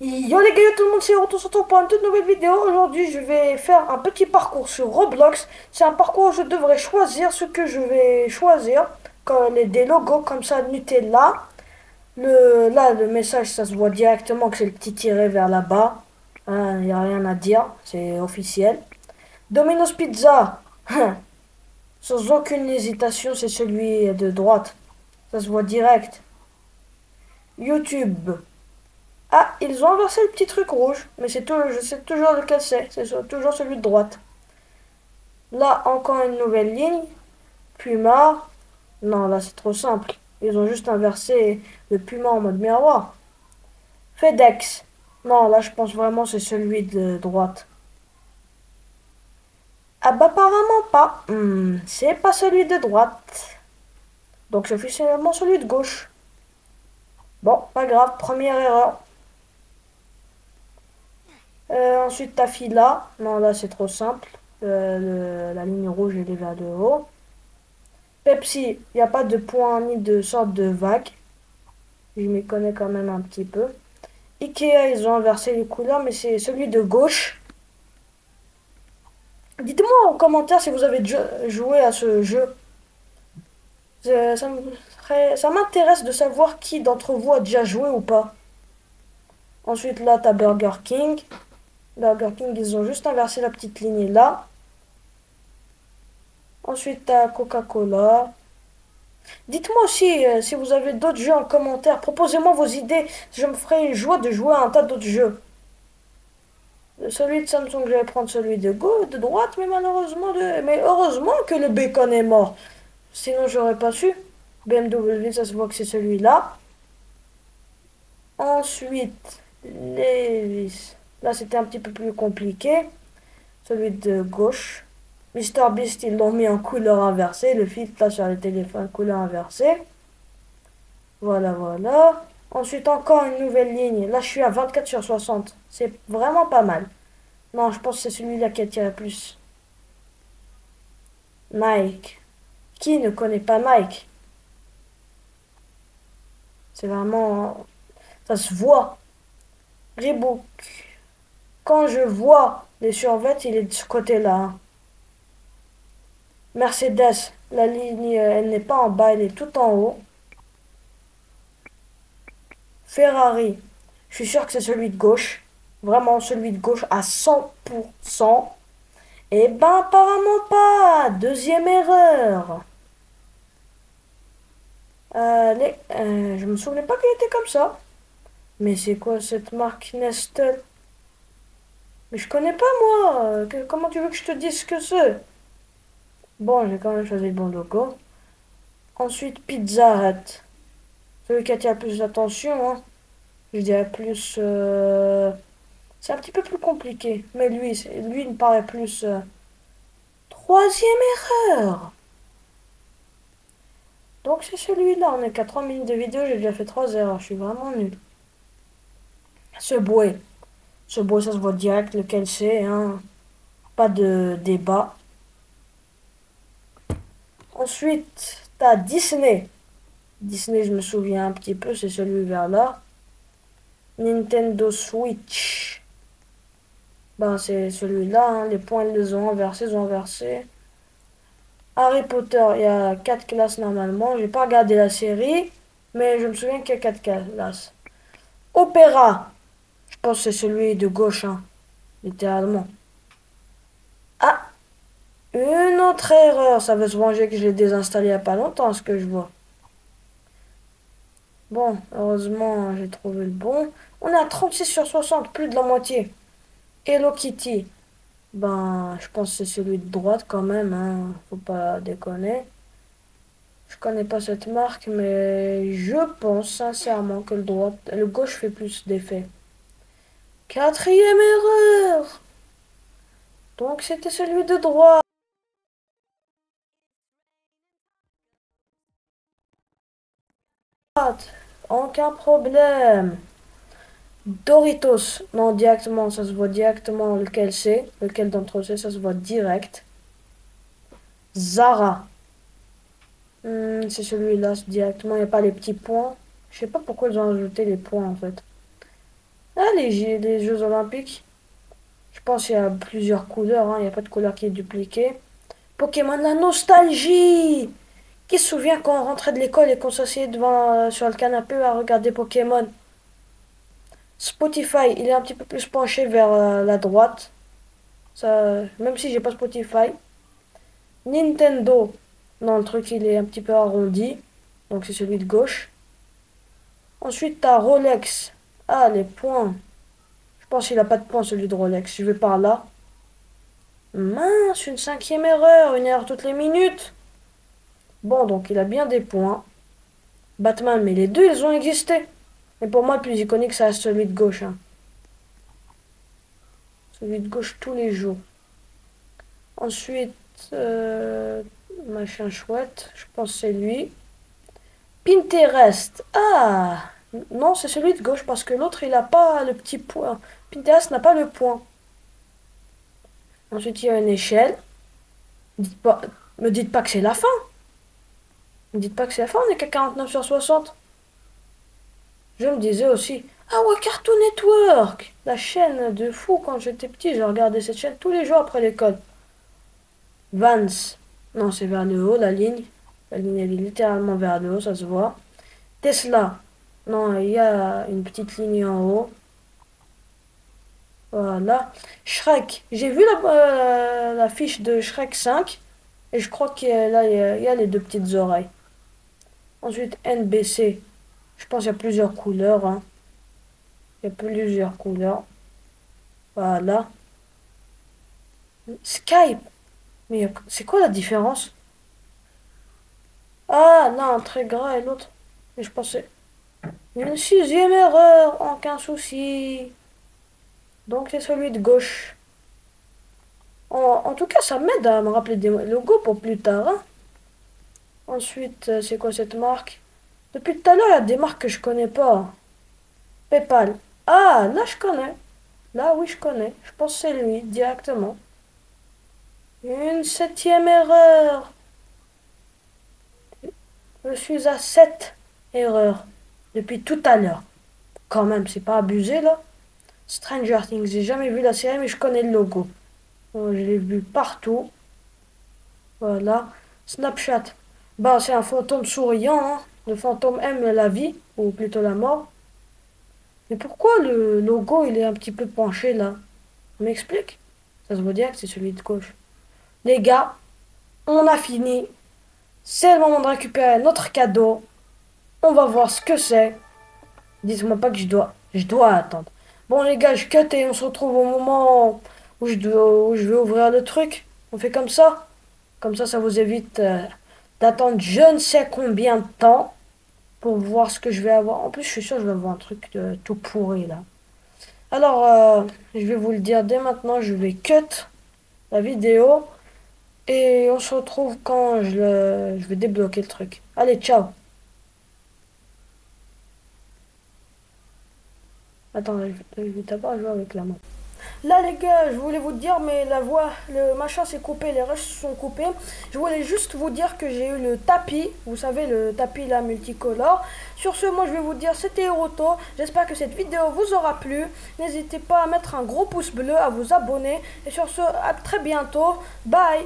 Yo les gars, tout le monde, c'est Retour sur pour une toute nouvelle vidéo. Aujourd'hui, je vais faire un petit parcours sur Roblox. C'est un parcours où je devrais choisir ce que je vais choisir. Comme des logos comme ça, Nutella. Là, le message, ça se voit directement que c'est le petit tiret vers là-bas. Il n'y a rien à dire, c'est officiel. Domino's Pizza, sans aucune hésitation, c'est celui de droite. Ça se voit direct. YouTube. Ah, ils ont inversé le petit truc rouge, mais je sais toujours lequel c'est toujours celui de droite. Là, encore une nouvelle ligne. Puma. Non, là, c'est trop simple. Ils ont juste inversé le Puma en mode miroir. FedEx. Non, là, je pense vraiment c'est celui de droite. Ah bah, apparemment pas. C'est pas celui de droite. Donc, c'est officiellement celui de gauche. Bon, pas grave, première erreur. Ensuite, ta fila. Non, là, c'est trop simple. La ligne rouge, elle est vers le haut. Pepsi, il n'y a pas de point ni de sorte de vague. Je m'y connais quand même un petit peu. Ikea, ils ont inversé les couleurs, mais c'est celui de gauche. Dites-moi en commentaire si vous avez déjà joué à ce jeu. Ça m'intéresse de savoir qui d'entre vous a déjà joué ou pas. Ensuite, là, t'as Burger King. Burger King, ils ont juste inversé la petite ligne là. Ensuite, t'as Coca-Cola. Dites-moi aussi si vous avez d'autres jeux en commentaire. Proposez-moi vos idées. Je me ferai une joie de jouer à un tas d'autres jeux. Celui de Samsung, je vais prendre celui de gauche, de droite, mais mais heureusement que le bacon est mort. Sinon, j'aurais pas su. BMW, ça se voit que c'est celui-là. Ensuite, Levi's. Là, c'était un petit peu plus compliqué. Celui de gauche. Mister Beast, ils l'ont mis en couleur inversée. Le filtre là sur le téléphone, couleur inversée. Voilà, voilà. Ensuite, encore une nouvelle ligne. Là, je suis à 24 sur 60. C'est vraiment pas mal. Non, je pense que c'est celui-là qui attire le plus. Nike. Qui ne connaît pas Nike? C'est vraiment... Ça se voit. Reebok. Quand je vois les survêtements, il est de ce côté-là, hein. Mercedes. La ligne, elle n'est pas en bas, elle est tout en haut. Ferrari. Je suis sûr que c'est celui de gauche. Vraiment celui de gauche à 100%. Eh ben, apparemment pas. Deuxième erreur. Je me souvenais pas qu'elle était comme ça. Mais c'est quoi cette marque Nestle? Mais je connais pas moi. Comment tu veux que je te dise ce que c'est? Bon, j'ai quand même choisi le bon logo. Ensuite, Pizza Hut. Celui qui attire plus d'attention, hein. Je dirais plus. C'est un petit peu plus compliqué. Mais lui, il me paraît plus. Troisième erreur. Donc c'est celui-là. On est qu'à 3 minutes de vidéo. J'ai déjà fait 3 erreurs. Je suis vraiment nul. Subway. Subway, ça se voit direct lequel c'est, hein. Pas de débat. Ensuite, t'as Disney. Disney, je me souviens un petit peu. C'est celui vers là. Nintendo Switch. Ben, c'est celui-là, hein. Les points, ils les ont inversés, ils ont inversé. Harry Potter, il y a 4 classes normalement. J'ai pas regardé la série, mais je me souviens qu'il y a 4 classes. Opéra. Je pense que c'est celui de gauche, hein, littéralement. Ah, une autre erreur. Ça veut se venger que je l'ai désinstallé il y a pas longtemps, ce que je vois. Bon, heureusement, j'ai trouvé le bon. On est à 36 sur 60, plus de la moitié. Hello Kitty. Ben, je pense que c'est celui de droite quand même, hein. Faut pas déconner. Je connais pas cette marque, mais je pense sincèrement que le gauche fait plus d'effet. Quatrième erreur! Donc c'était celui de droite. Aucun problème. Doritos. Non, directement, ça se voit directement lequel c'est. Lequel d'entre eux c'est, ça se voit direct. Zara. C'est celui-là, directement. Il n'y a pas les petits points. Je sais pas pourquoi ils ont ajouté les points en fait. Ah, les Jeux Olympiques. Je pense qu'il y a plusieurs couleurs, hein. Il n'y a pas de couleur qui est dupliquée. Pokémon, la nostalgie! Qui se souvient quand on rentrait de l'école et qu'on s'asseyait devant, sur le canapé à regarder Pokémon? Spotify, il est un petit peu plus penché vers la droite. Ça, même si j'ai pas Spotify. Nintendo, non, le truc il est un petit peu arrondi. Donc c'est celui de gauche. Ensuite, t'as Rolex. Ah, les points. Je pense qu'il a pas de points celui de Rolex. Je vais par là. Mince, une cinquième erreur. Une erreur toutes les minutes. Bon, donc il a bien des points. Batman, mais les deux, ils ont existé. Mais pour moi, le plus iconique, ça reste celui de gauche, hein. Celui de gauche tous les jours. Ensuite, machin chouette, je pense que c'est lui. Pinterest. Ah! Non, c'est celui de gauche parce que l'autre, il n'a pas le petit point. Pinterest n'a pas le point. Ensuite, il y a une échelle. Dites pas, me dites pas que c'est la fin. Me dites pas que c'est la fin, on est qu'à 49 sur 60. Je me disais aussi, ah ouais, Cartoon Network! La chaîne de fou quand j'étais petit, je regardais cette chaîne tous les jours après l'école. Vans. Non, c'est vers le haut, la ligne. La ligne, elle est littéralement vers le haut, ça se voit. Tesla. Non, il y a une petite ligne en haut. Voilà. Shrek. J'ai vu la fiche de Shrek 5. Et je crois qu'il y a, là, il y a les deux petites oreilles. Ensuite, NBC. Je pense qu'il y a plusieurs couleurs, hein. Il y a plusieurs couleurs. Voilà. Skype. Mais c'est quoi la différence? Ah, non, un très gras et l'autre. Mais je pensais. Une sixième erreur, aucun souci. Donc c'est celui de gauche. En tout cas, ça m'aide à me rappeler des logos pour plus tard, hein. Ensuite, c'est quoi cette marque? Depuis tout à l'heure, il y a des marques que je connais pas. PayPal. Ah, là je connais. Là oui, je connais. Je pense que c'est lui, directement. Une septième erreur. Je suis à 7 erreurs depuis tout à l'heure. Quand même, c'est pas abusé là. Stranger Things, j'ai jamais vu la série, mais je connais le logo. Je l'ai vu partout. Voilà. Snapchat. Bah, c'est un fantôme souriant, hein. Le fantôme aime la vie, ou plutôt la mort. Mais pourquoi le logo, il est un petit peu penché là? On m'explique? Ça se voit dire que c'est celui de gauche. Les gars, on a fini. C'est le moment de récupérer notre cadeau. On va voir ce que c'est. Dites-moi pas que je dois attendre. Bon les gars, je cut et on se retrouve au moment où je vais ouvrir le truc. On fait comme ça. Comme ça vous évite d'attendre je ne sais combien de temps pour voir ce que je vais avoir. En plus, je suis sûr que je vais avoir un truc tout pourri là. Alors, je vais vous le dire dès maintenant, je vais cut la vidéo et on se retrouve quand je vais débloquer le truc. Allez, ciao. Attends, je vais d'abord jouer avec la main. Là les gars, je voulais vous dire, mais la voix, le machin s'est coupé, les rushs sont coupés. Je voulais juste vous dire que j'ai eu le tapis, vous savez le tapis là multicolore. Sur ce, moi je vais vous dire, c'était Hiroto. J'espère que cette vidéo vous aura plu. N'hésitez pas à mettre un gros pouce bleu, à vous abonner. Et sur ce, à très bientôt. Bye.